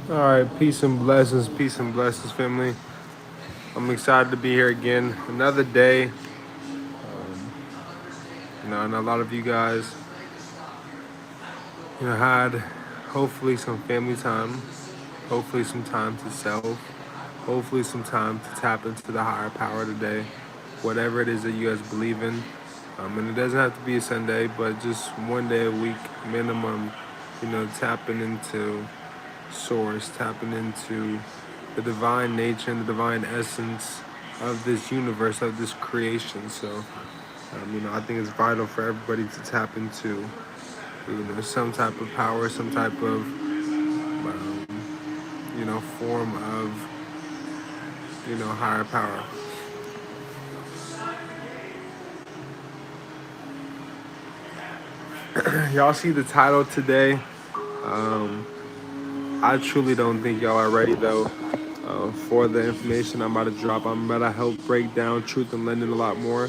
All right, peace and blessings, family. I'm excited to be here again. Another day, and a lot of you guys, had hopefully some family time, hopefully some time to self, hopefully some time to tap into the higher power today, whatever it is that you guys believe in. And it doesn't have to be a Sunday, but just one day a week minimum, tapping into source, tapping into the divine nature and the divine essence of this universe, of this creation. So, I think it's vital for everybody to tap into, some type of power, some type of, form of, higher power. Y'all see the title today? Um, I truly don't think y'all are ready though. For the information I'm about to drop, I'm about to help break down truth and lending a lot more.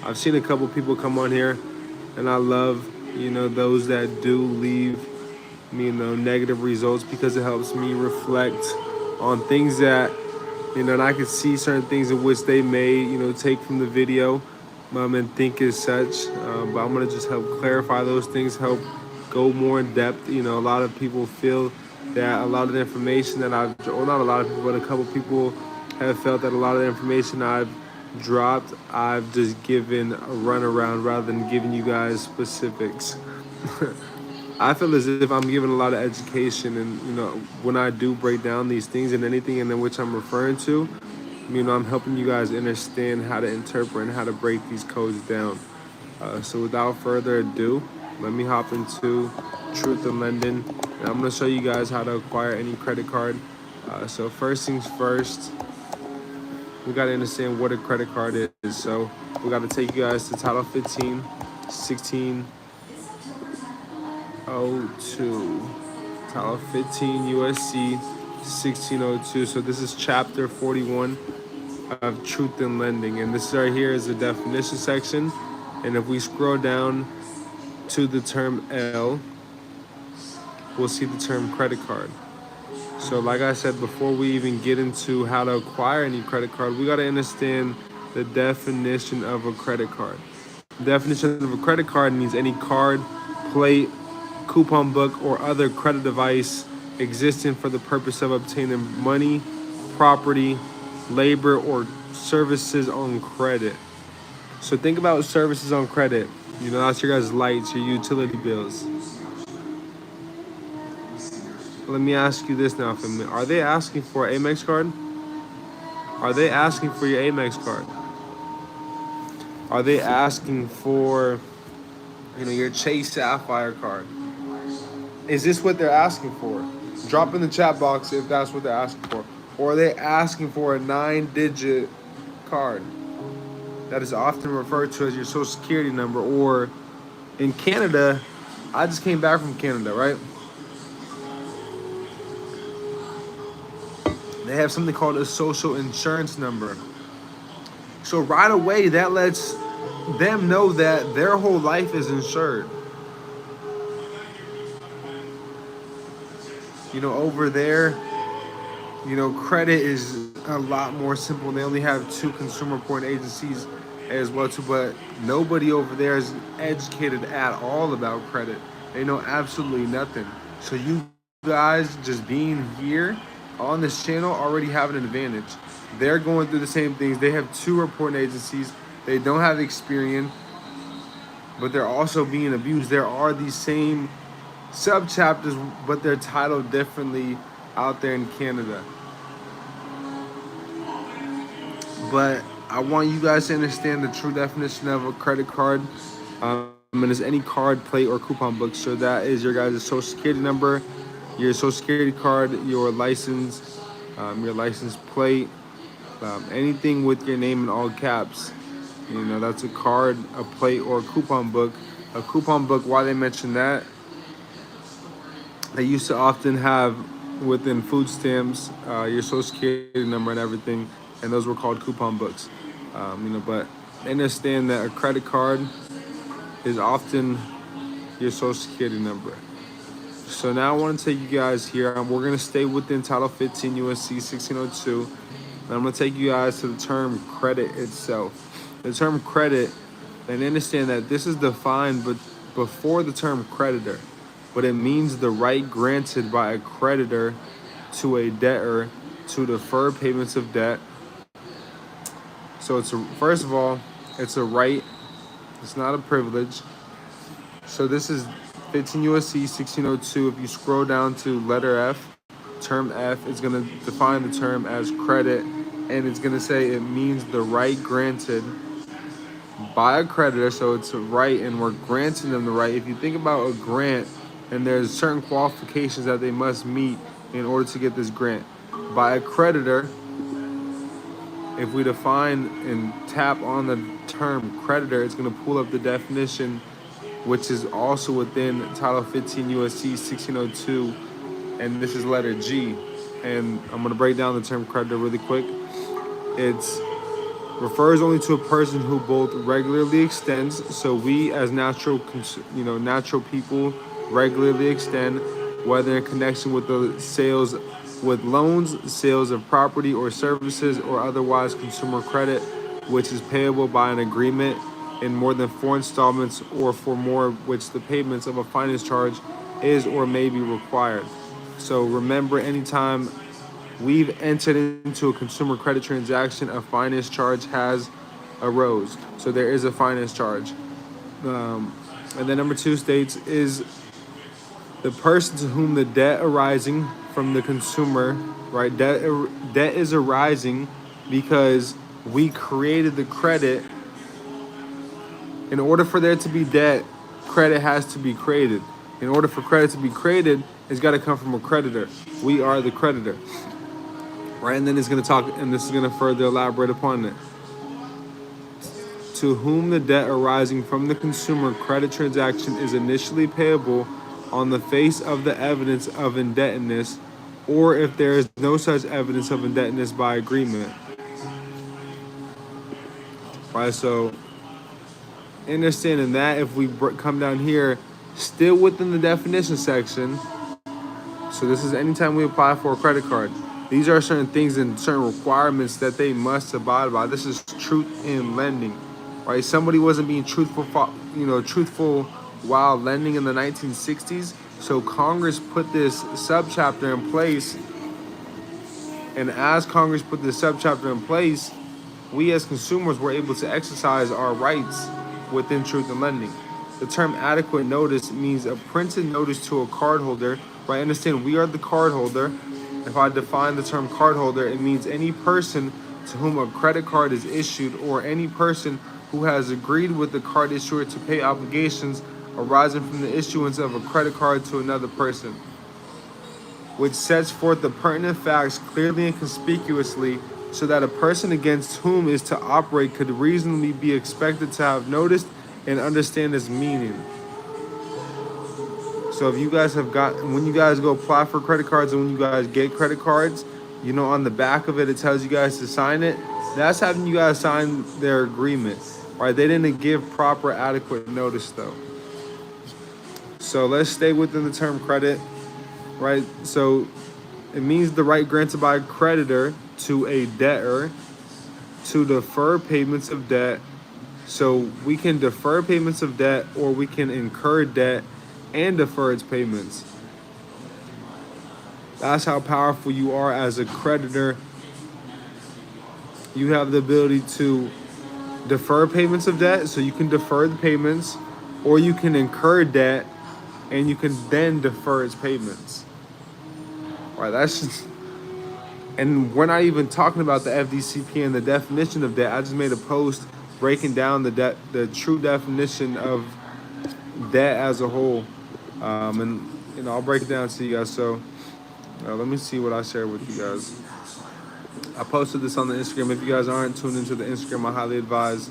I've seen a couple people come on here, and I love, those that do leave me, negative results because it helps me reflect on things that, and I can see certain things in which they may, take from the video, and think as such. But I'm gonna just help clarify those things, help go more in depth. A lot of people feel that a lot of the information that well, not a lot of people, but a couple people have felt that a lot of the information I've dropped, I've just given a runaround rather than giving you guys specifics. I feel as if I'm giving a lot of education, and when I do break down these things and anything in which I'm referring to, I'm helping you guys understand how to interpret and how to break these codes down. So without further ado, let me hop into Truth in Lending, and I'm gonna show you guys how to acquire any credit card. So first things first, we gotta understand what a credit card is. So we gotta take you guys to Title 15, 1602. Title 15 USC 1602. So this is chapter 41 of Truth in Lending. And this right here is the definition section. And if we scroll down to the term L, we'll see the term credit card. So like I said, before we even get into how to acquire any credit card, we got to understand the definition of a credit card. The definition of a credit card means any card, plate, coupon book, or other credit device existing for the purpose of obtaining money, property, labor, or services on credit. So think about services on credit. That's your guys' lights, your utility bills. Let me ask you this now, family. Are they asking for an Amex card? Are they asking for your Amex card? Are they asking for, your Chase Sapphire card? Is this what they're asking for? Drop in the chat box if that's what they're asking for. Or are they asking for a 9-digit card that is often referred to as your social security number? Or in Canada, I just came back from Canada, right? They have something called a social insurance number. So right away, that lets them know that their whole life is insured. Over there, credit is a lot more simple. They only have 2 consumer reporting agencies as well too, but nobody over there is educated at all about credit. They know absolutely nothing. So you guys just being here on this channel already have an advantage. They're going through the same things. They have 2 reporting agencies. They don't have experience, but they're also being abused. There are these same sub-chapters, but they're titled differently out there in Canada. But I want you guys to understand the true definition of a credit card. And it's any card, plate, or coupon book. So that is your guys' social security number, your social security card, your license plate, anything with your name in all caps. That's a card, a plate, or a coupon book. A coupon book, why they mention that, they used to often have within food stamps your social security number and everything, and those were called coupon books. But understand that a credit card is often your social security number. So now I want to take you guys here. We're going to stay within Title 15 USC 1602. And I'm going to take you guys to the term credit itself. The term credit, and understand that this is defined but before the term creditor, but it means the right granted by a creditor to a debtor to defer payments of debt. So first of all, it's a right. It's not a privilege. So this is 15 USC 1602. If you scroll down to letter F, term F is going to define the term as credit, and it's going to say it means the right granted by a creditor. So it's a right, and we're granting them the right. If you think about a grant, and there's certain qualifications that they must meet in order to get this grant by a creditor. If we define and tap on the term creditor, it's going to pull up the definition, which is also within Title 15 USC 1602, and this is letter G. And I'm going to break down the term creditor really quick. It refers only to a person who both regularly extends. So we, as natural people, regularly extend, whether in connection with the sales, with loans, sales of property or services, or otherwise consumer credit, which is payable by an agreement in more than 4 installments, or for more which the payments of a finance charge is or may be required. So remember, anytime we've entered into a consumer credit transaction, a finance charge has arose. So there is a finance charge. And then number 2 states is the person to whom the debt arising from the consumer, right? Debt is arising because we created the credit. In order for there to be debt, credit has to be created. In order for credit to be created, it's got to come from a creditor. We are the creditor, right? And then it's going to talk, and this is going to further elaborate upon it. To whom the debt arising from the consumer credit transaction is initially payable on the face of the evidence of indebtedness, or if there is no such evidence of indebtedness by agreement. Right, so understanding that, if we come down here, still within the definition section, so this is anytime we apply for a credit card, these are certain things and certain requirements that they must abide by. This is truth in lending, right? Somebody wasn't being truthful while lending in the 1960s, so Congress put this subchapter in place, and as Congress put this subchapter in place, we as consumers were able to exercise our rights within truth in lending. The term adequate notice means a printed notice to a cardholder, right? Understand, we are the cardholder. If I define the term cardholder, it means any person to whom a credit card is issued, or any person who has agreed with the card issuer to pay obligations arising from the issuance of a credit card to another person, which sets forth the pertinent facts clearly and conspicuously, so that a person against whom is to operate could reasonably be expected to have noticed and understand its meaning. So if you guys when you guys go apply for credit cards, and when you guys get credit cards, on the back of it, it tells you guys to sign it. That's having you guys sign their agreement, right? They didn't give proper adequate notice though. So let's stay within the term credit, right? So it means the right granted by a creditor to a debtor to defer payments of debt. So we can defer payments of debt, or we can incur debt and defer its payments. That's how powerful you are as a creditor. You have the ability to defer payments of debt, so you can defer the payments, or you can incur debt and you can then defer its payments. All right, that's just, and we're not even talking about the FDCP and the definition of debt. I just made a post breaking down the true definition of debt as a whole, and I'll break it down to you guys. So let me see what I shared with you guys. I posted this on the Instagram. If you guys aren't tuned into the Instagram, I highly advise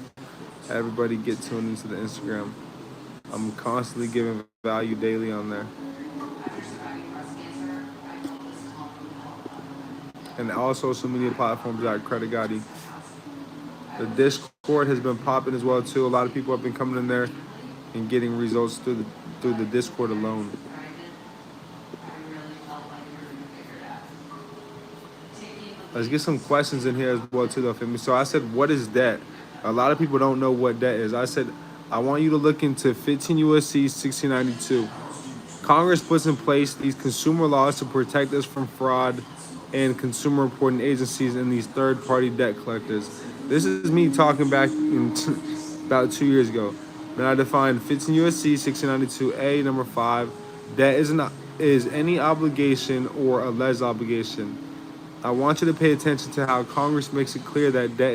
everybody get tuned into the Instagram. I'm constantly giving value daily on there. And all social media platforms at Credit Gotti. The Discord has been popping as well too. A lot of people have been coming in there and getting results through the Discord alone. Let's get some questions in here as well too, though. For me, so I said, what is debt? A lot of people don't know what debt is. I said, I want you to look into 15 USC 1692. Congress puts in place these consumer laws to protect us from fraud and consumer reporting agencies and these third-party debt collectors. This is me talking back in about 2 years ago. Then I defined 15 USC 1692A number 5. Debt is any obligation or alleged obligation. I want you to pay attention to how Congress makes it clear that debt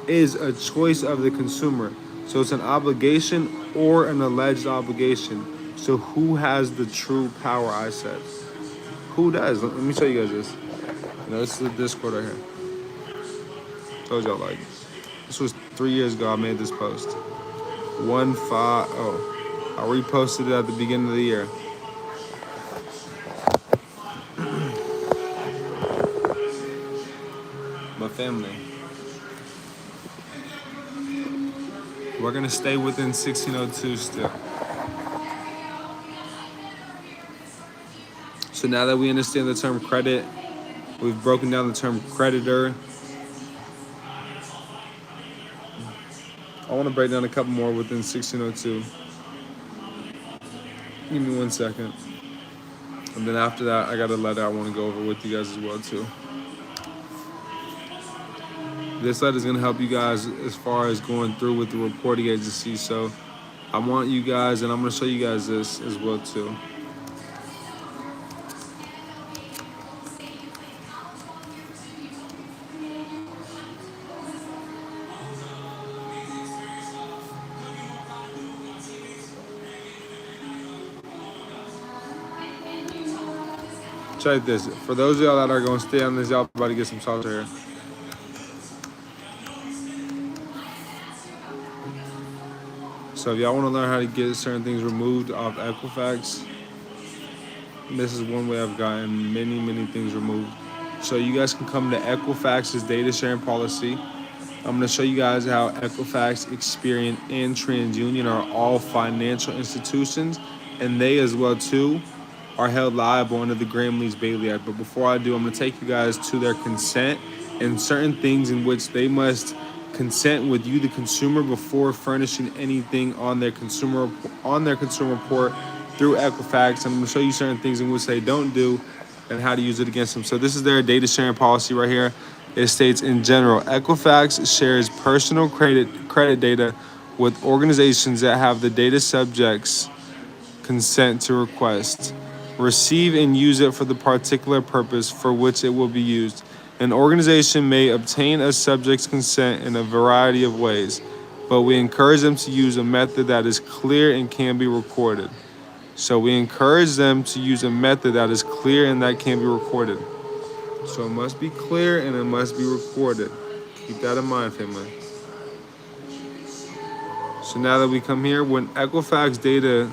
is a choice of the consumer. So it's an obligation or an alleged obligation. So who has the true power, I said? Who does? Let me show you guys this. This is the Discord right here. Told y'all, like, this was 3 years ago I made this post. 150. I reposted it at the beginning of the year. My family. We're gonna stay within 1602 still. So now that we understand the term credit, we've broken down the term creditor. I want to break down a couple more within 1602. Give me 1 second. And then after that, I got a letter I want to go over with you guys as well too. This letter is going to help you guys as far as going through with the reporting agency. So I want you guys, and I'm going to show you guys this as well too. Check this. For those of y'all that are going to stay on this, y'all about to get some sauce here. So if y'all want to learn how to get certain things removed off Equifax, this is one way I've gotten many things removed. So you guys can come to Equifax's data sharing policy. I'm going to show you guys how Equifax, Experian, and TransUnion are all financial institutions, and they as well too are held liable under the Gramm-Leach-Bailey Act. But before I do, I'm going to take you guys to their consent and certain things in which they must consent with you, the consumer, before furnishing anything on their consumer report through Equifax. And I'm going to show you certain things in which they don't do and how to use it against them. So this is their data sharing policy right here. It states, in general, Equifax shares personal credit data with organizations that have the data subjects consent to request, receive and use it for the particular purpose for which it will be used. An organization may obtain a subject's consent in a variety of ways, but we encourage them to use a method that is clear and can be recorded. So we encourage them to use a method that is clear and that can be recorded. So it must be clear and it must be recorded. Keep that in mind, family. So now that we come here, when Equifax data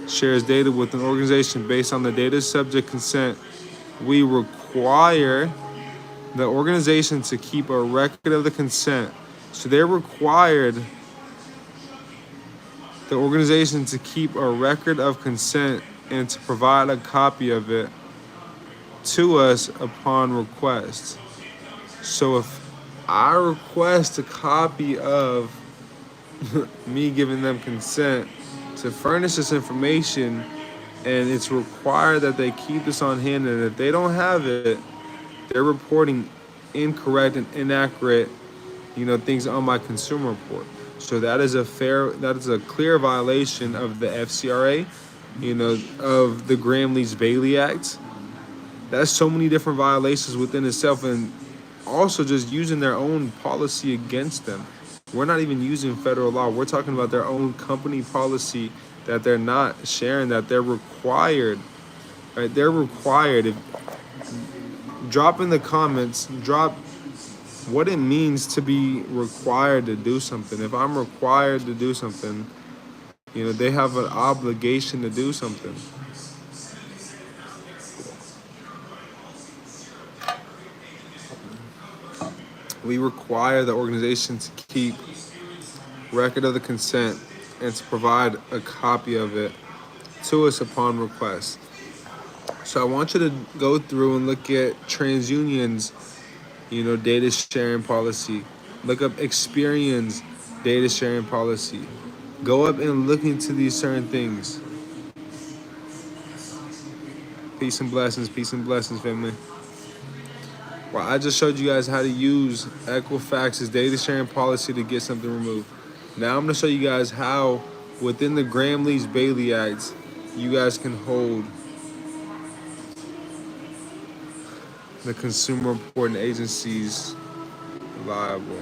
shares data with an organization based on the data subject consent, we require the organization to keep a record of the consent. So they're required, the organization, to keep a record of consent and to provide a copy of it to us upon request. So if I request a copy of me giving them consent to furnish this information, and it's required that they keep this on hand, and if they don't have it, they're reporting incorrect and inaccurate, things on my consumer report. So that is a clear violation of the FCRA, of the Gramm-Leach-Bailey Act. That's so many different violations within itself, and also just using their own policy against them. We're not even using federal law. We're talking about their own company policy that they're not sharing, that they're required, right? They're required. Drop in the comments, drop what it means to be required to do something. If I'm required to do something, they have an obligation to do something. We require the organization to keep record of the consent and to provide a copy of it to us upon request. So I want you to go through and look at TransUnion's Data sharing policy. Look up Experian's data sharing policy. Go up and look into these certain things. Peace and blessings, family. Well, I just showed you guys how to use Equifax's data sharing policy to get something removed. Now I'm going to show you guys how, within the Gramm-Leach-Bailey Act, you guys can hold the consumer reporting agencies liable.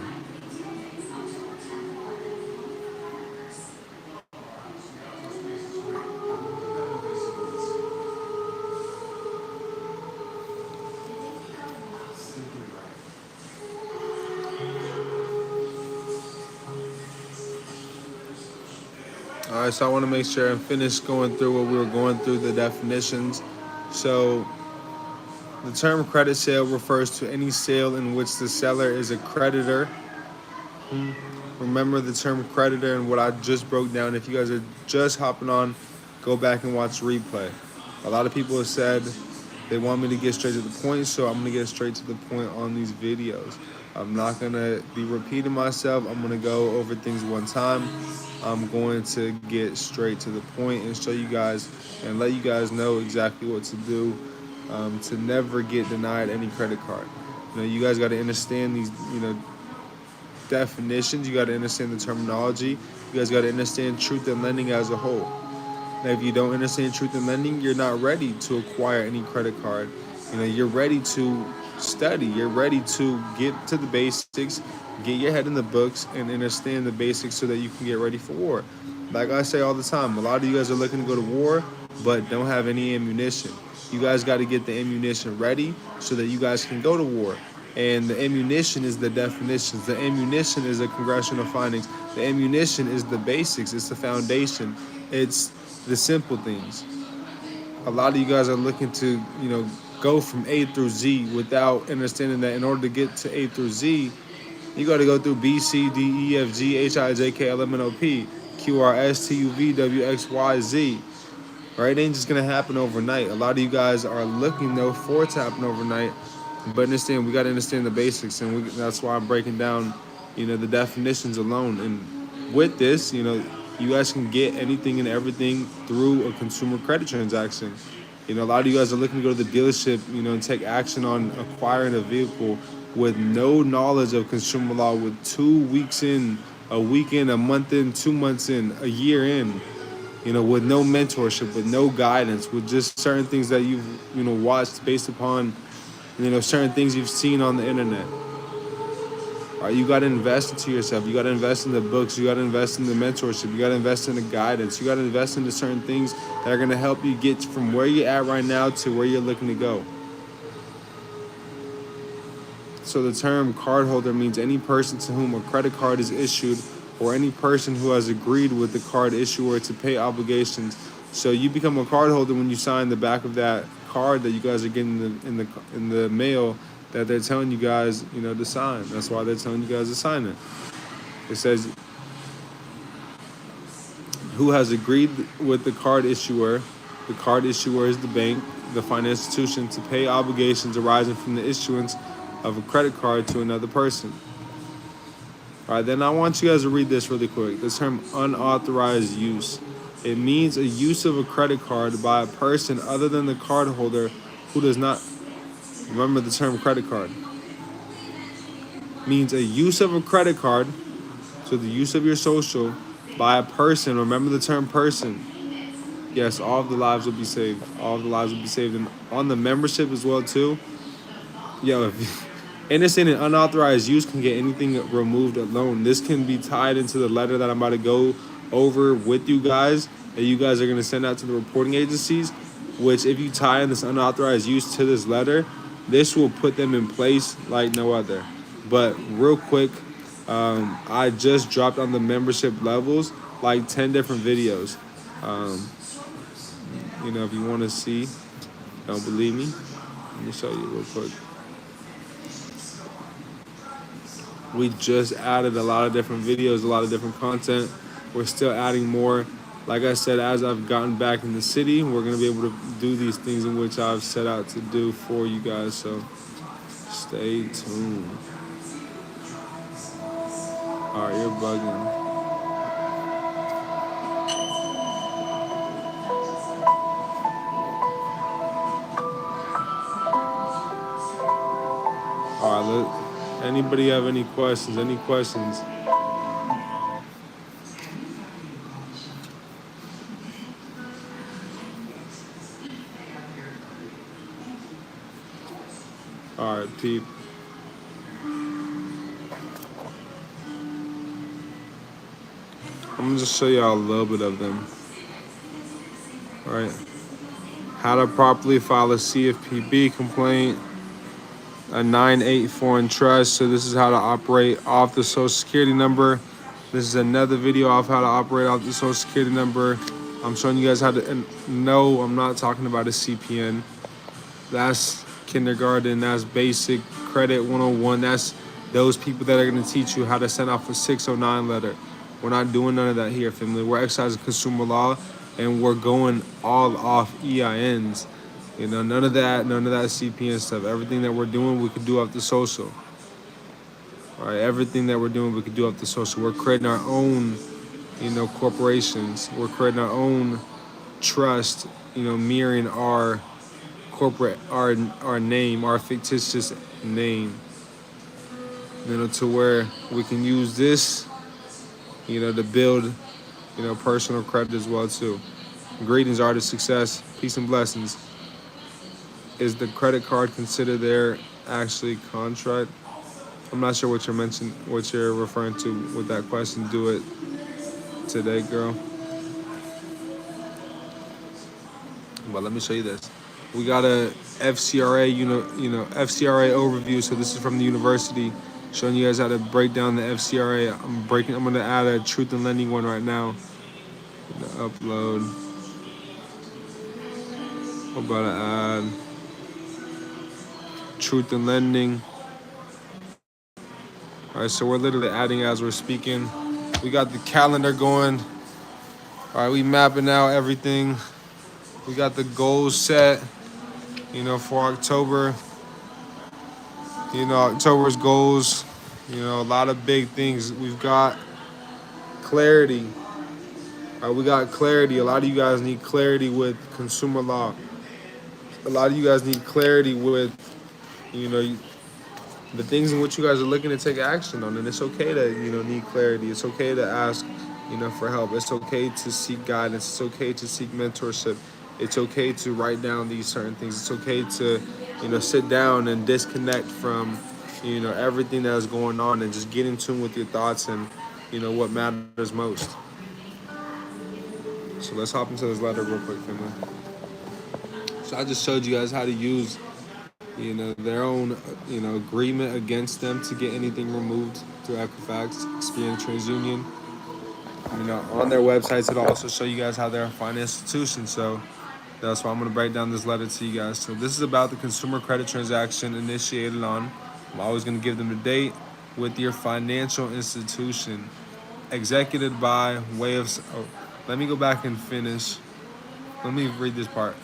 All right, so I want to make sure I'm finished going through what we were going through, the definitions. So the term credit sale refers to any sale in which the seller is a creditor. Remember the term creditor and what I just broke down. If you guys are just hopping on, go back and watch replay. A lot of people have said they want me to get straight to the point, so I'm going to get straight to the point on these videos. I'm not going to be repeating myself. I'm going to go over things one time. I'm going to get straight to the point and show you guys and let you guys know exactly what to do to never get denied any credit card. You guys got to understand these, definitions. You got to understand the terminology. You guys got to understand truth in lending as a whole. Now, if you don't understand truth in lending, you're not ready to acquire any credit card. You're ready to study. You're ready to get to the basics, get your head in the books, and understand the basics so that you can get ready for war. Like I say all the time, a lot of you guys are looking to go to war, but don't have any ammunition. You guys got to get the ammunition ready so that you guys can go to war. And the ammunition is the definitions. The ammunition is the congressional findings. The ammunition is the basics. It's the foundation. It's the simple things. A lot of you guys are looking to, go from A through Z without understanding that in order to get to A through Z, you got to go through B, C, D, E, F, G, H, I, J, K, L, M, N, O, P, Q, R, S, T, U, V, W, X, Y, Z. Right? It ain't just going to happen overnight. A lot of you guys are looking, though, for it to happen overnight. But understand, we got to understand the basics. And that's why I'm breaking down, the definitions alone. And with this, you guys can get anything and everything through a consumer credit transaction. A lot of you guys are looking to go to the dealership, and take action on acquiring a vehicle with no knowledge of consumer law, with 2 weeks in, a week in, a month in, 2 months in, a year in, with no mentorship, with no guidance, with just certain things that you've, watched based upon, certain things you've seen on the internet. All right, you got to invest into yourself. You got to invest in the books. You got to invest in the mentorship. You got to invest in the guidance. You got to invest into certain things that are going to help you get from where you're at right now to where you're looking to go. So the term cardholder means any person to whom a credit card is issued or any person who has agreed with the card issuer to pay obligations. So you become a cardholder when you sign the back of that card that you guys are getting in the mail that they're telling you guys, to sign. That's why they're telling you guys to sign it. It says, who has agreed with the card issuer. The card issuer is the bank, the financial institution, to pay obligations arising from the issuance of a credit card to another person. All right, then I want you guys to read this really quick. The term unauthorized use. It means a use of a credit card by a person other than the cardholder who does not. Remember the term credit card. Means a use of a credit card, so the use of your social, by a person. Remember the term person. Yes, all of the lives will be saved. All of the lives will be saved. And on the membership as well, too. If innocent and unauthorized use can get anything removed alone. This can be tied into the letter that I'm about to go over with you guys, that you guys are going to send out to the reporting agencies, which if you tie in this unauthorized use to this letter, this will put them in place like no other. But real quick, I just dropped on the membership levels like 10 different videos. If you want to see, don't believe me, let me show you real quick. We just added a lot of different videos, a lot of different content. We're still adding more. Like I said, as I've gotten back in the city, we're going to be able to do these things in which I've set out to do for you guys. So Stay tuned. Alright, you're bugging. Alright, look. Anybody have any questions? Any questions? Alright, peep. I'm gonna just show y'all a little bit of them. Alright. How to properly file a CFPB complaint. A 9(8) foreign trust. So this is how to operate off the social security number. This is another video of how to operate off the social security number. I'm showing you guys how to, and no, I'm not talking about a CPN. That's kindergarten, that's basic credit 101. That's those people that are gonna teach you how to send off a 609 letter. We're not doing none of that here, family. We're exercising consumer law and we're going all off EINs. You know, none of that CPN stuff. Everything that we're doing, we could do off the social. All right, everything that we're doing, we could do off the social. We're creating our own, corporations. We're creating our own trust, mirroring our corporate, our name, our fictitious name, to where we can use this, to build, personal credit as well too. Greetings, artist success, peace and blessings. Is the credit card considered their actually contract? I'm not sure what you're referring to with that question. Do it today, girl. But let me show you this. We got a FCRA, FCRA overview. So this is from the university, showing you guys how to break down the FCRA. I'm gonna add a truth in lending one right now. Upload. I'm about to add truth in lending. All right, so we're literally adding as we're speaking. We got the calendar going. All right, we mapping out everything. We got the goals set, for October. October's goals, a lot of big things. We've got clarity. All right, we got clarity. A lot of you guys need clarity with consumer law. A lot of you guys need clarity with, the things in which you guys are looking to take action on. And it's okay to, need clarity. It's okay to ask, for help. It's okay to seek guidance. It's okay to seek mentorship. It's okay to write down these certain things. It's okay to, sit down and disconnect from, everything that is going on and just get in tune with your thoughts and, what matters most. So let's hop into this letter real quick, family. So I just showed you guys how to use, their own, agreement against them to get anything removed through Equifax, Experian, TransUnion. On their websites, it'll also show you guys how they're a financial institution. So that's why I'm going to break down this letter to you guys. So this is about the consumer credit transaction initiated on, I'm always going to give them the date, with your financial institution, executed by way of, let me go back and finish. Let me read this part.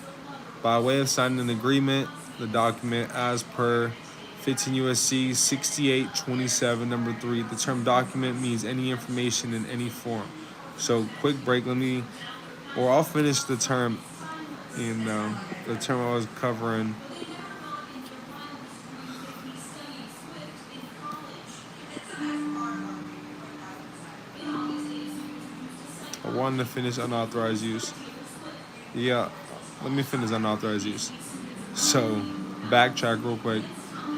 By way of signing an agreement, the document as per 15 U.S.C. 6827, number 3. The term document means any information in any form. So quick break, I'll finish the term, the term I was covering. I wanted to finish unauthorized use. Yeah, let me finish unauthorized use. So, backtrack real quick.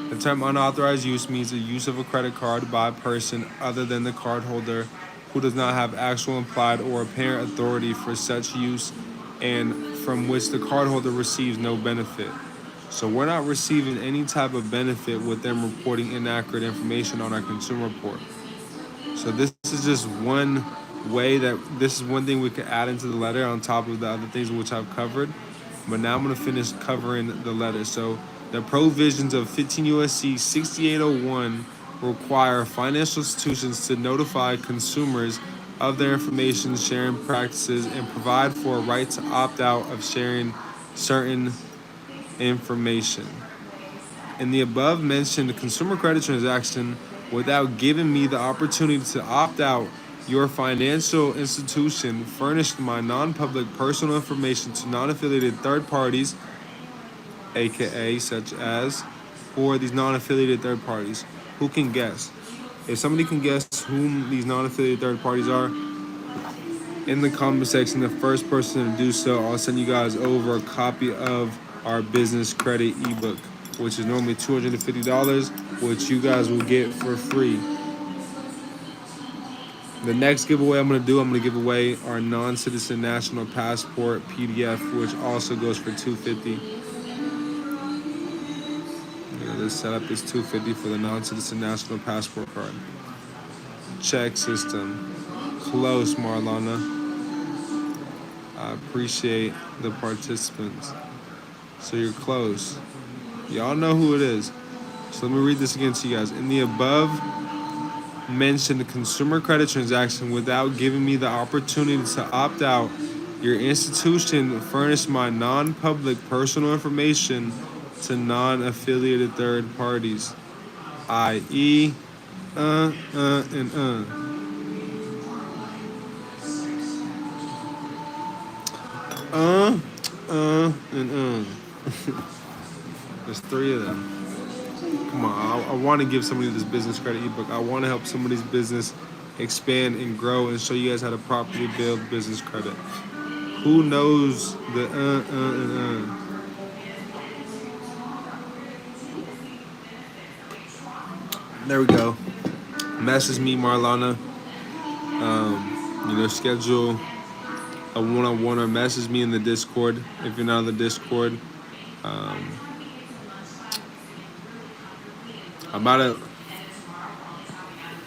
The term unauthorized use means the use of a credit card by a person other than the cardholder who does not have actual, implied, or apparent authority for such use and from which the cardholder receives no benefit. So we're not receiving any type of benefit with them reporting inaccurate information on our consumer report. So this is just one way this is one thing we could add into the letter on top of the other things which I've covered. But now I'm going to finish covering the letter. So the provisions of 15 U.S.C. 6801 require financial institutions to notify consumers of their information sharing practices and provide for a right to opt out of sharing certain information. In the above mentioned consumer credit transaction, without giving me the opportunity to opt out, your financial institution furnished my non-public personal information to non-affiliated third parties, aka such as, who are these non-affiliated third parties? Who can guess? If somebody can guess whom these non-affiliated third parties are, in the comment section, the first person to do so, I'll send you guys over a copy of our business credit ebook, which is normally $250, which you guys will get for free. The next giveaway I'm going to give away our non-citizen national passport PDF, which also goes for $250. Let's set up this $250 for the non-citizen national passport card. Check system. Close, Marlana. I appreciate the participants. So you're close. Y'all know who it is. So let me read this again to you guys. In the above mentioned consumer credit transaction, without giving me the opportunity to opt out, your institution furnished my non-public personal information to non-affiliated third parties, i.e., and There's three of them. Come on, I want to give somebody this business credit ebook. I want to help somebody's business expand and grow and show you guys how to properly build business credit. Who knows the and There we go. Message me, Marlana. Schedule a one-on-one or message me in the Discord if you're not on the Discord.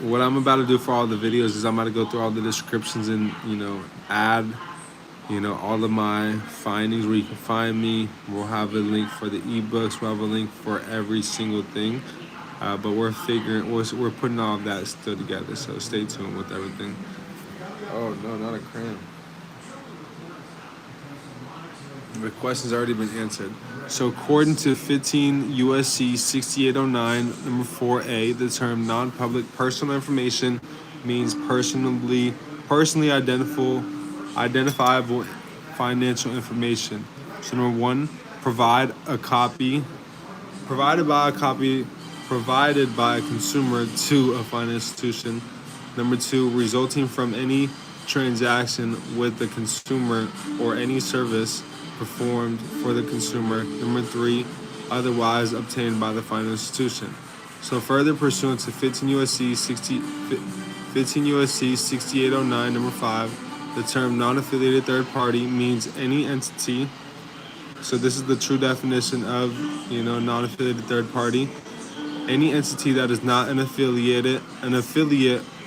What I'm about to do for all the videos is I'm about to go through all the descriptions and add all of my findings where you can find me. We'll have a link for the ebooks. We'll have a link for every single thing. But we're putting all of that still together. So stay tuned with everything. Oh no, not a cramp. The question's already been answered. So according to 15 USC 6809, number 4A, the term non-public personal information means personally identifiable financial information. So number 1, provided by a consumer to a financial institution. Number 2, resulting from any transaction with the consumer or any service performed for the consumer. Number 3, otherwise obtained by the financial institution. So further pursuant to 15 USC 6809, number 5, the term non-affiliated third party means any entity. So this is the true definition of, non-affiliated third party. Any entity that is not an affiliate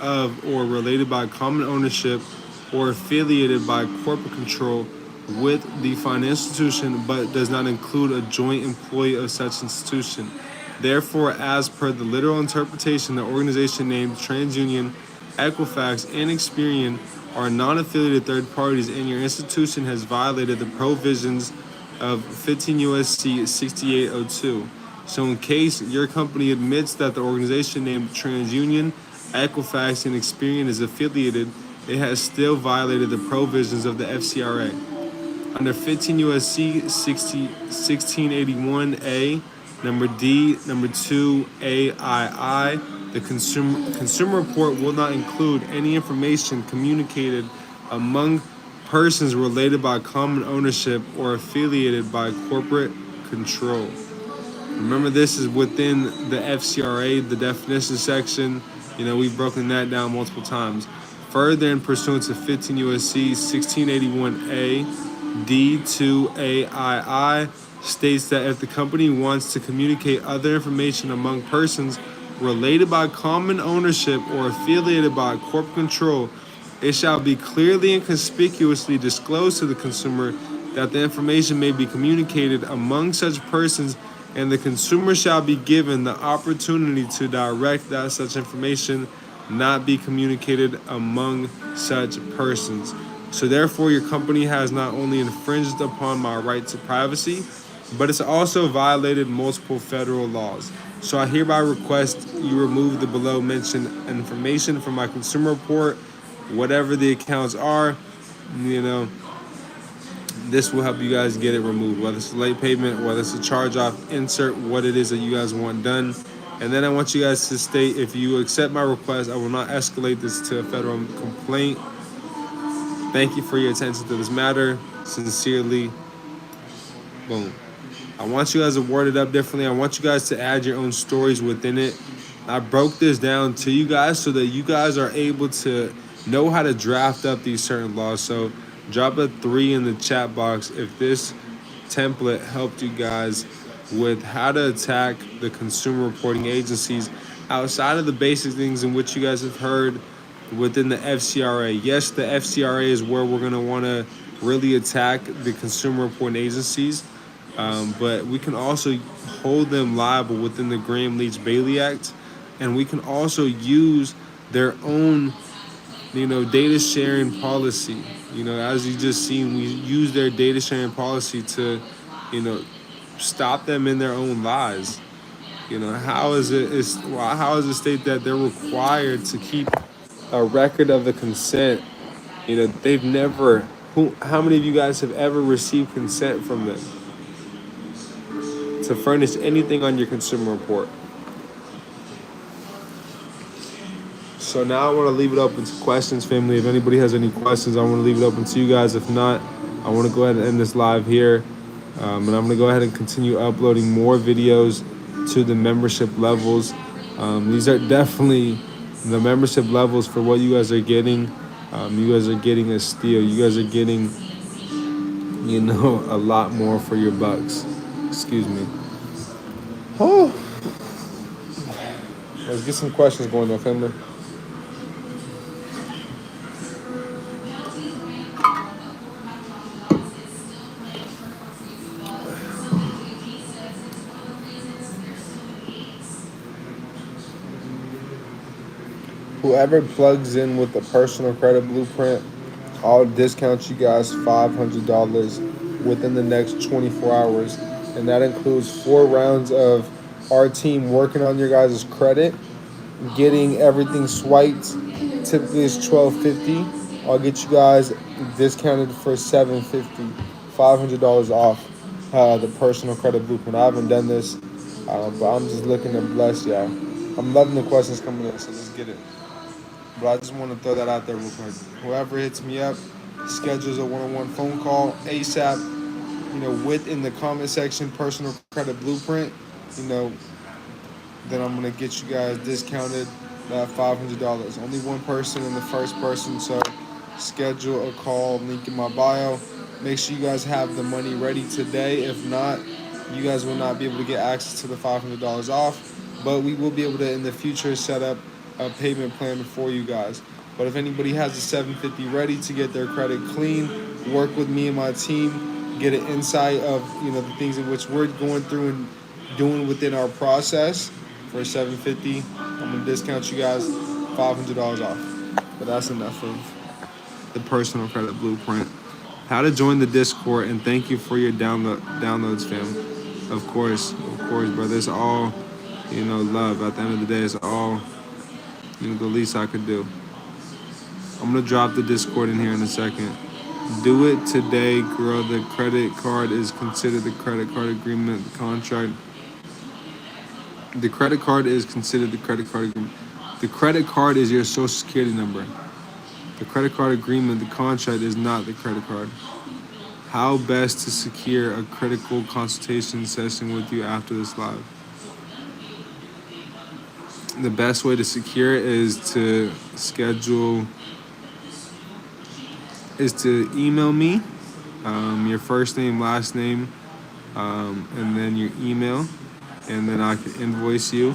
of or related by common ownership or affiliated by corporate control with the financial institution, but does not include a joint employee of such institution. Therefore, as per the literal interpretation, the organization named TransUnion, Equifax, and Experian are non-affiliated third parties, and your institution has violated the provisions of 15 USC 6802. So in case your company admits that the organization named TransUnion, Equifax, and Experian is affiliated, it has still violated the provisions of the FCRA. Under 15 USC 1681A, number D, number 2, AII, the consumer report will not include any information communicated among persons related by common ownership or affiliated by corporate control. Remember, this is within the FCRA, the definition section. We've broken that down multiple times. Further, in pursuant to 15 USC 1681A, D2AII, states that if the company wants to communicate other information among persons related by common ownership or affiliated by corporate control, it shall be clearly and conspicuously disclosed to the consumer that the information may be communicated among such persons, and the consumer shall be given the opportunity to direct that such information not be communicated among such persons. So therefore, your company has not only infringed upon my right to privacy, but it's also violated multiple federal laws. So I hereby request you remove the below mentioned information from my consumer report, whatever the accounts are. You know, this will help you guys get it removed, whether it's a late payment, whether it's a charge off, insert what it is that you guys want done. And then I want you guys to state, if you accept my request, I will not escalate this to a federal complaint. Thank you for your attention to this matter. Sincerely, boom. I want you guys to word it up differently. I want you guys to add your own stories within it. I broke this down to you guys so that you guys are able to know how to draft up these certain laws. So drop a 3 in the chat box if this template helped you guys with how to attack the consumer reporting agencies outside of the basic things in which you guys have heard within the FCRA. Yes, the FCRA is where we're going to want to really attack the consumer reporting agencies, but we can also hold them liable within the Graham-Leach-Bailey Act, and we can also use their own, data sharing policy. As you just seen, we use their data sharing policy to, stop them in their own lies. How is it state that they're required to keep a record of the consent? They've never. How many of you guys have ever received consent from them to furnish anything on your consumer report? So now I want to leave it open to questions, family. If anybody has any questions, I want to leave it open to you guys. If not, I want to go ahead and end this live here. And I'm going to go ahead and continue uploading more videos to the membership levels. These are definitely the membership levels for what you guys are getting. You guys are getting a steal. You guys are getting, a lot more for your bucks. Excuse me. Oh. Let's get some questions going though, family. Whoever plugs in with the personal credit blueprint, I'll discount you guys $500 within the next 24 hours. And that includes 4 rounds of our team working on your guys' credit, getting everything swiped. Typically it's $1,250. I'll get you guys discounted for $750, $500 off the personal credit blueprint. I haven't done this, but I'm just looking to bless y'all. I'm loving the questions coming in, so let's get it. But I just want to throw that out there real quick. Whoever hits me up, schedules a one-on-one phone call ASAP, within the comment section, personal credit blueprint, then I'm going to get you guys discounted that $500. Only one person and the first person, so schedule a call, link in my bio. Make sure you guys have the money ready today. If not, you guys will not be able to get access to the $500 off, but we will be able to in the future set up a payment plan for you guys. But if anybody has a $750 ready to get their credit clean, work with me and my team, get an insight of the things in which we're going through and doing within our process for $750, I'm gonna discount you guys $500 off. But that's enough of the personal credit blueprint. How to join the Discord, and thank you for your downloads, fam. Of course, brother. It's all love. At the end of the day, it's all the least I could do. I'm gonna drop the Discord in here in a second. Do it today, girl. The credit card is considered the credit card agreement, the contract. The credit card is considered the credit card agreement. The credit card is your social security number. The credit card agreement, the contract, is not the credit card. How best to secure a critical consultation session with you after this live? The best way to secure it is to email me your first name, last name, and then your email, and then I can invoice you.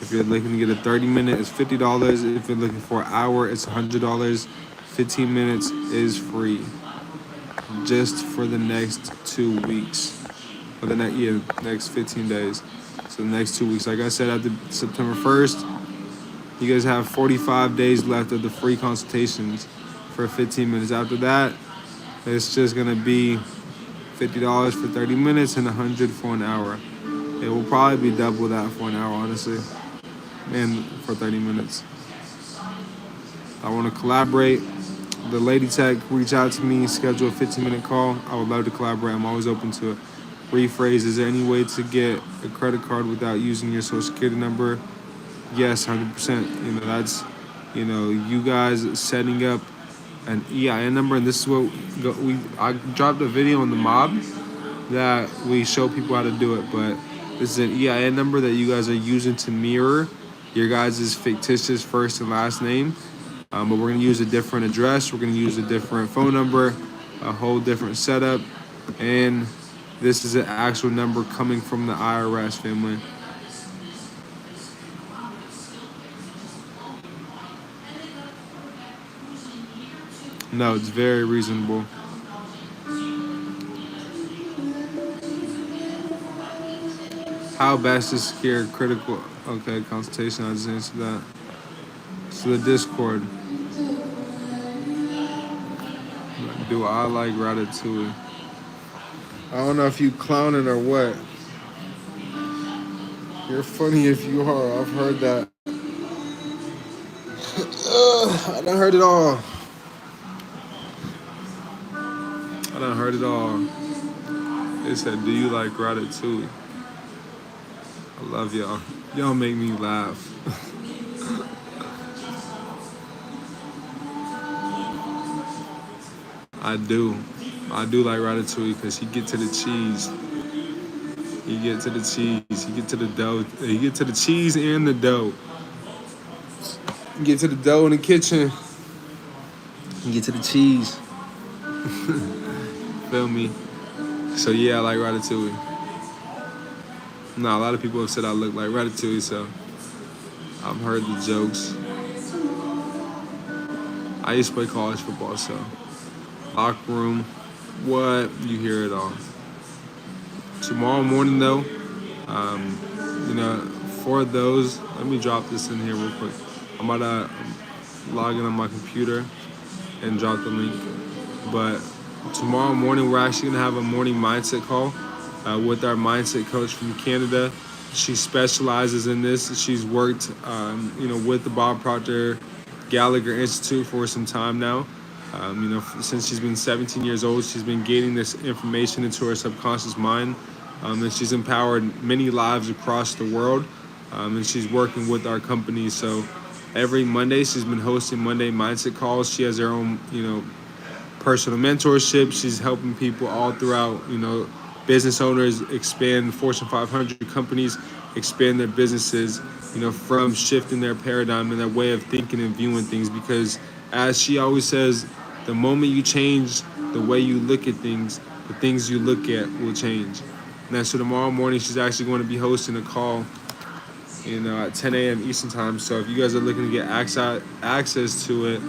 If you're looking to get a 30-minute, it's $50. If you're looking for an hour, it's $100. 15 minutes is free, just for the next 2 weeks, or the next 15 days. So the next 2 weeks, like I said, after September 1st, you guys have 45 days left of the free consultations for 15 minutes. After that, it's just gonna be $50 for 30 minutes and 100 for an hour. It will probably be double that for an hour, honestly, and for 30 minutes. I want to collaborate. The Lady Tech reach out to me, schedule a 15-minute call. I would love to collaborate. I'm always open to it. Rephrase, is there any way to get a credit card without using your social security number? Yes, 100%. That's, you guys setting up an EIN number, and this is what I dropped a video on the mob that we show people how to do it, but this is an EIN number that you guys are using to mirror your guys' fictitious first and last name. But we're going to use a different address. We're going to use a different phone number, a whole different setup. And this is an actual number coming from the IRS, family. No, it's very reasonable. How best to secure critical... Okay, consultation, I just answered that. So the Discord. Do I like Ratatouille? I don't know if you clowning or what. You're funny if you are. I've heard that. I done heard it all. They said, do you like Ratatouille? I love y'all. Y'all make me laugh. I do like Ratatouille because he get to the cheese. He get to the cheese. He get to the dough. He get to the cheese and the dough. You get to the dough in the kitchen. You get to the cheese. Feel me? So yeah, I like Ratatouille. A lot of people have said I look like Ratatouille, so I've heard the jokes. I used to play college football, so locker room, what? You hear it all. Tomorrow morning, though, for those, let me drop this in here real quick. I'm about to log in on my computer and drop the link. But tomorrow morning, we're actually gonna have a morning mindset call with our mindset coach from Canada. She specializes in this. She's worked, with the Bob Proctor Gallagher Institute for some time now. Since she's been 17 years old, she's been gaining this information into her subconscious mind, and she's empowered many lives across the world, and she's working with our company. So every Monday, she's been hosting Monday Mindset Calls. She has her own, personal mentorship. She's helping people all throughout, business owners expand, Fortune 500 companies expand their businesses, from shifting their paradigm and their way of thinking and viewing things. Because as she always says, the moment you change the way you look at things, the things you look at will change. And so tomorrow morning, she's actually going to be hosting a call, at 10 a.m. Eastern time. So if you guys are looking to get access to it,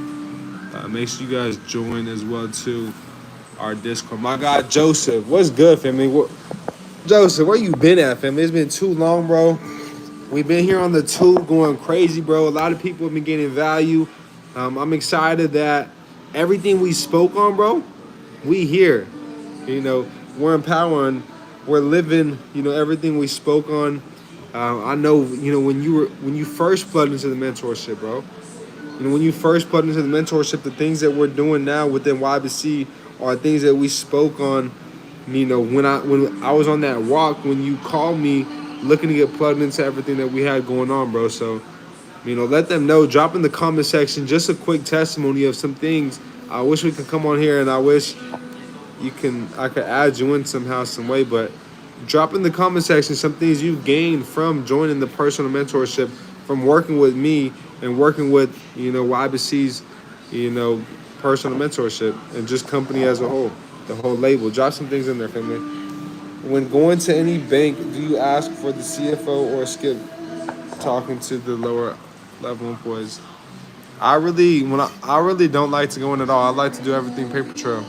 make sure you guys join as well too our Discord. My guy Joseph, what's good, family? Joseph, where you been at, family? It's been too long, bro. We've been here on the tube going crazy, bro. A lot of people have been getting value. I'm excited that everything we spoke on, bro, we here. We're empowering, we're living, everything we spoke on. I know, when you first plugged into the mentorship, bro, when you first plugged into the mentorship, the things that we're doing now within YBC are things that we spoke on, when I was on that walk, when you called me looking to get plugged into everything that we had going on, bro. So, let them know. Drop in the comment section just a quick testimony of some things. I wish we could come on here, and I wish I could add you in somehow, some way, but drop in the comment section some things you've gained from joining the personal mentorship, from working with me and working with, YBC's, personal mentorship and just company as a whole, the whole label. Drop some things in there, family. When going to any bank, do you ask for the CFO or skip talking to the lower level employees? I really don't like to go in at all. I like to do everything paper trail.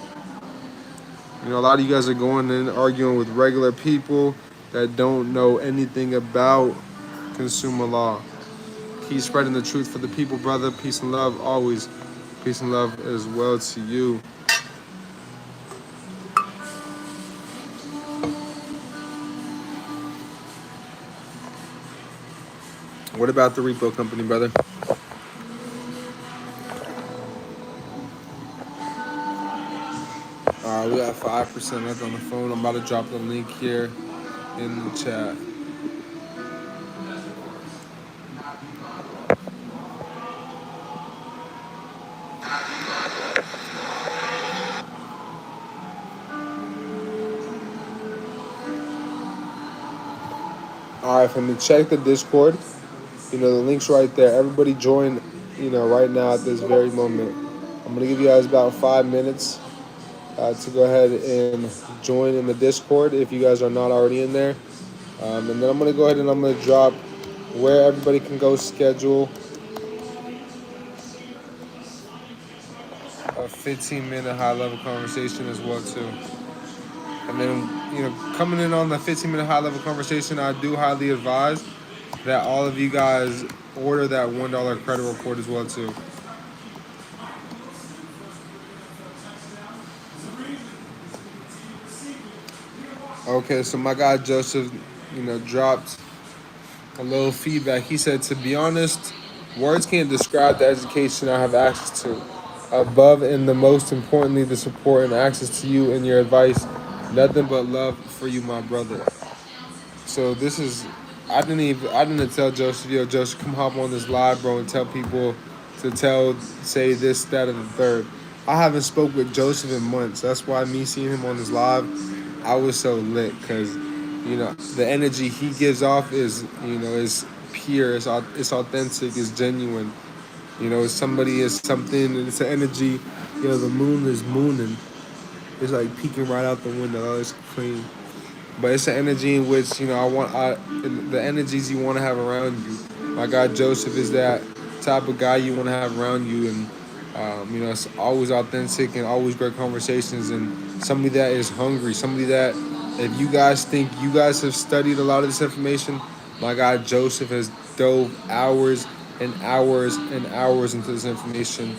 A lot of you guys are going in arguing with regular people that don't know anything about consumer law. Keep spreading the truth for the people, brother. Peace and love, always. Peace and love as well to you. What about the repo company, brother? All right, we got 5% left on the phone. I'm about to drop the link here in the chat. All right, from the check the Discord. The link's right there. Everybody join, right now at this very moment. I'm going to give you guys about 5 minutes to go ahead and join in the Discord if you guys are not already in there. And then I'm going to go ahead and I'm going to drop where everybody can go schedule a 15-minute high-level conversation as well, too. And then, coming in on the 15-minute high-level conversation, I do highly advise that all of you guys order that $1 credit report as well, too. Okay, so my guy Joseph, dropped a little feedback. He said, to be honest, words can't describe the education I have access to. Above and the most importantly, the support and access to you and your advice. Nothing but love for you, my brother. So this is, I didn't tell Joseph, yo, Joseph, come hop on this live, bro, and tell people to say this, that, and the third. I haven't spoke with Joseph in months. That's why me seeing him on this live, I was so lit, because, the energy he gives off is, is pure, it's authentic, it's genuine. It's somebody, is something, and it's an energy. The moon is mooning. It's like peeking right out the window. Oh, it's clean. But it's an energy in which, the energies you want to have around you. My guy Joseph is that type of guy you want to have around you. And, it's always authentic and always great conversations. And somebody that is hungry, somebody that, if you guys think you guys have studied a lot of this information, my guy Joseph has dove hours and hours and hours into this information.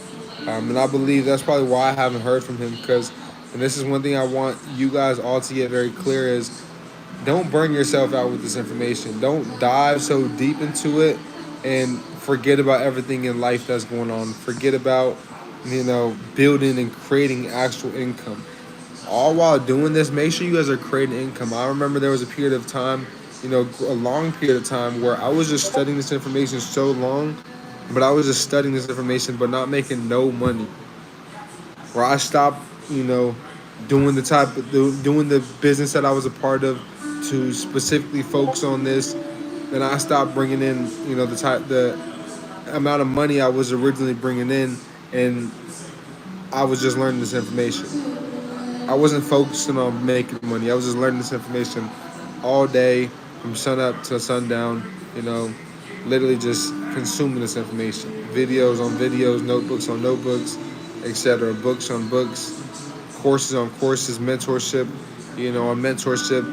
And I believe that's probably why I haven't heard from him, because, and this is one thing I want you guys all to get very clear is, don't burn yourself out with this information. Don't dive so deep into it and forget about everything in life that's going on. Forget about, building and creating actual income. All while doing this, make sure you guys are creating income. I remember there was a period of time, a long period of time where I was just studying this information so long, but I was just studying this information but not making no money. Where I stopped, doing the business that I was a part of to specifically focus on this. Then I stopped bringing in, the amount of money I was originally bringing in, and I was just learning this information. I wasn't focusing on making money. I was just learning this information all day from sun up to sundown, literally just consuming this information. Videos on videos, notebooks on notebooks, etc. Books on books, courses on courses, mentorship, on mentorship,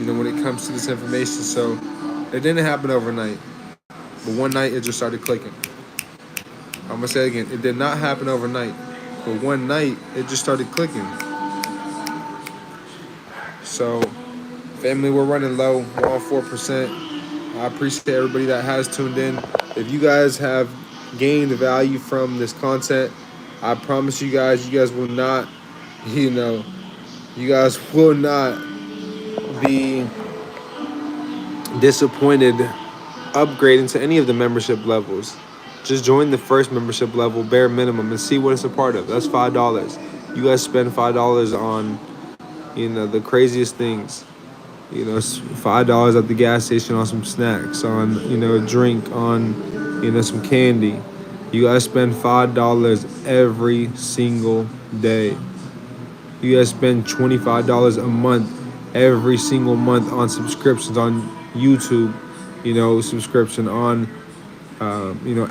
when it comes to this information. So it didn't happen overnight, but one night it just started clicking. I'm going to say it again. It did not happen overnight, but one night it just started clicking. So, family, we're running low. We're on 4%. I appreciate everybody that has tuned in. If you guys have gained value from this content, I promise you guys will not, you guys will not be disappointed upgrading to any of the membership levels. Just join the first membership level, bare minimum, and see what it's a part of. That's $5. You guys spend $5 on, the craziest things. It's $5 at the gas station on some snacks, on, a drink, on, some candy. You guys spend $5 every single day. You guys spend $25 a month every single month on subscriptions on YouTube, subscription on,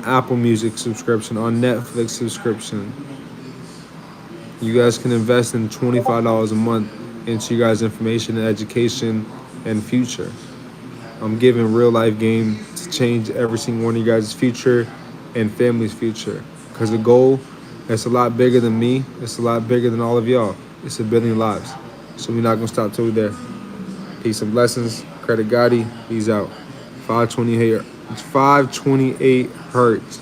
Apple Music subscription, on Netflix subscription. You guys can invest in $25 a month into your guys' information and education and future. I'm giving real life game to change every single one of you guys' future and family's future. Because the goal, it's a lot bigger than me. It's a lot bigger than all of y'all. It's 1 billion lives. So we're not going to stop till we're there. Peace and blessings. Credit Gotti. He's out. 520 here. It's 528 hertz.